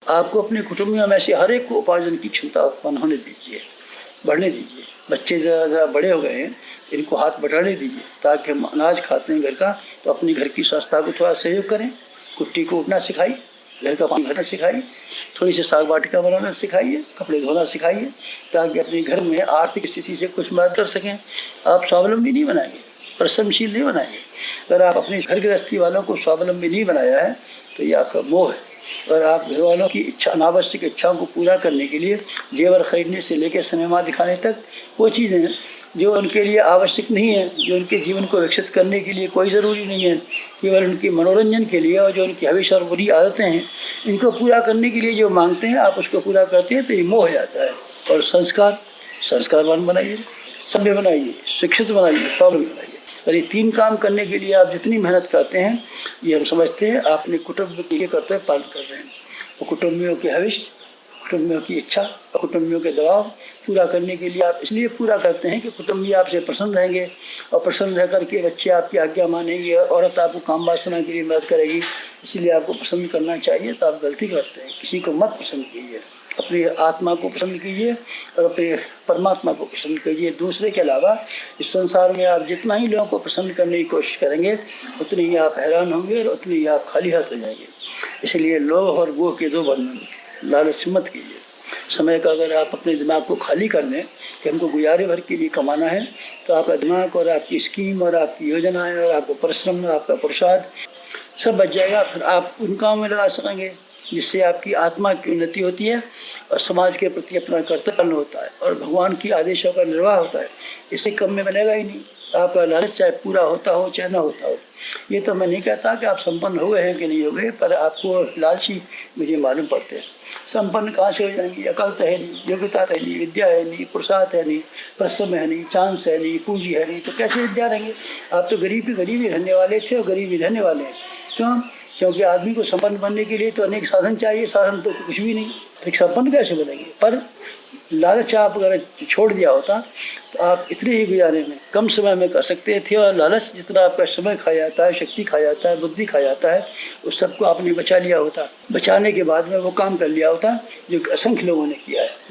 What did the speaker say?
आपको अपने कुटुंबियों में से हर एक को उपार्जन की क्षमता उत्पन्न होने दीजिए, बढ़ने दीजिए। बच्चे ज़रा बड़े हो गए हैं, इनको हाथ बटाने दीजिए ताकि हम अनाज खाते हैं घर का तो अपनी घर की संस्था को थोड़ा सहयोग करें। कुट्टी को उठना सिखाइए, घर का पानी भरना सिखाइए, थोड़ी सी साग वाटिका बनाना सिखाइए, कपड़े धोना सिखाइए ताकि अपने घर में आर्थिक स्थिति से कुछ मदद कर सकें। आप स्वावलंबी नहीं बनाएंगे, परिश्रमशील नहीं बनाएंगे। अगर आप अपने घर गृहस्थी वालों को स्वावलंबी नहीं बनाया है तो ये आपका मोह है। और आप घर वालों की इच्छा, अनावश्यक इच्छाओं को पूरा करने के लिए जेवर खरीदने से लेकर सिनेमा दिखाने तक वो चीज़ें जो उनके लिए आवश्यक नहीं है, जो उनके जीवन को विकसित करने के लिए कोई ज़रूरी नहीं है, केवल उनके मनोरंजन के लिए, और जो उनकी हविष्य और बुरी आदतें हैं इनको पूरा करने के लिए जो मांगते हैं आप उसको पूरा करते हैं तो ये मोह हो जाता है। और संस्कारवान बनाइए, सभ्य बनाइए, शिक्षित बनाइए, स्वावलंबी बनाइए। और ये 3 काम करने के लिए आप जितनी मेहनत करते हैं ये हम समझते हैं आप अपने कुटुंब के कर्तव्य पालन कर रहे हैं। और कुटुंबियों के हविष्य, कुटुंबियों की इच्छा और कुटुंबियों के दबाव पूरा करने के लिए आप इसलिए पूरा करते हैं कि कुटुंबी आपसे प्रसन्न रहेंगे, और प्रसन्न रह करके बच्चे आपकी आज्ञा मानेंगे, औरत आपको काम वासना के लिए मदद करेगी। इसलिए आपको पसंद करना चाहिए तो आप गलती करते हैं। किसी को मत पसंद कीजिए, अपनी आत्मा को पसंद कीजिए और अपने परमात्मा को पसंद कीजिए। दूसरे के अलावा इस संसार में आप जितना ही लोगों को पसंद करने की कोशिश करेंगे उतनी ही आप हैरान होंगे और उतनी ही आप खाली हाथ हो जाएंगे। इसलिए लोभ और मोह के 2 बंधन, लालच मत कीजिए। समय का अगर आप अपने दिमाग को खाली कर लें कि हमको गुजारे भर के लिए कमाना है तो आपका दिमाग और आपकी स्कीम और आपकी योजनाएं और आपका परिश्रम और आपका पुरुषार्थ सब बच जाएगा। फिर आप उन कामों में लगा सकेंगे जिससे आपकी आत्मा की उन्नति होती है और समाज के प्रति अपना कर्तव्य होता है और भगवान की आदेशों का निर्वाह होता है। इससे कम में बनेगा ही नहीं। आपका लालच चाहे पूरा होता हो चाहे ना होता हो। ये तो मैं नहीं कहता कि आप संपन्न हो गए हैं कि नहीं हो गए, पर आपको लालची मुझे मालूम पड़ते हैं। संपन्न कहाँ से हो जाएंगे? अकल तो है नहीं, योग्यता है नहीं, विद्या है नहीं, पुरुषार्थ है नहीं, परिश्रम है नहीं, चांस है नहीं, पूंजी है नहीं, तो कैसे विद्या रहेंगे? आप तो गरीब ही रहने वाले थे और गरीब ही रहने वाले हैं। क्यों? क्योंकि आदमी को संपन्न बनने के लिए तो अनेक साधन चाहिए, साधन तो कुछ भी नहीं, तो संपन्न कैसे बनेंगे? पर लालच आप अगर छोड़ दिया होता तो आप इतने ही गुजारे में कम समय में कर सकते थे। और लालच जितना आपका समय खा जाता है, शक्ति खा जाता है, बुद्धि खा जाता है, उस सबको आपने बचा लिया होता। बचाने के बाद में वो काम कर लिया होता जो असंख्य लोगों ने किया है।